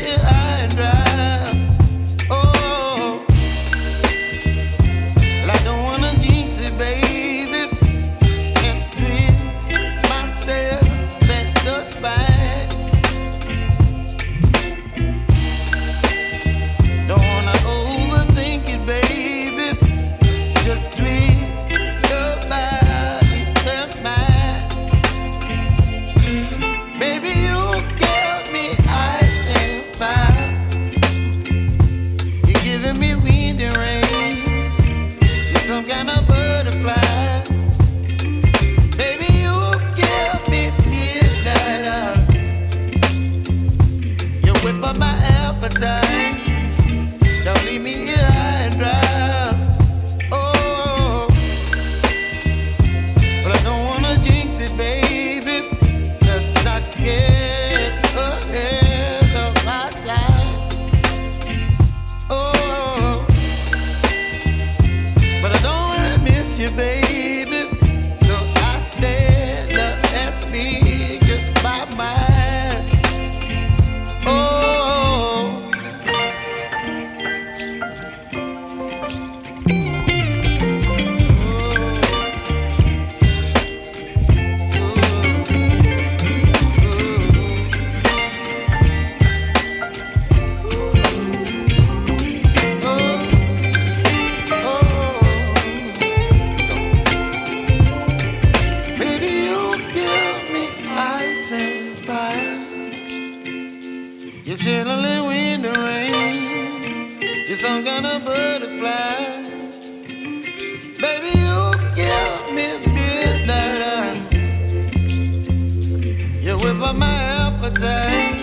here high and dry. Oh, well, I don't wanna jinx it, baby, and twist myself at the spine. Don't wanna overthink it, baby. It's just twist your body and mine. Baby, you give me ice and fire. You're giving me wind and rain. You're some kind of butterfly. Baby, you give me midnight. You whip up my appetite. Don't leave me here high and dry. Oh, but I don't wanna jinx it, baby. Let's not get ahead of my time. Oh, but I don't wanna miss you, baby. So I stand up and speak my mind. Oh. Baby, you give me ice and fire. You're chilling wind and rain. You're some kind of butterfly. Baby, you give me midnight. You whip up my appetite.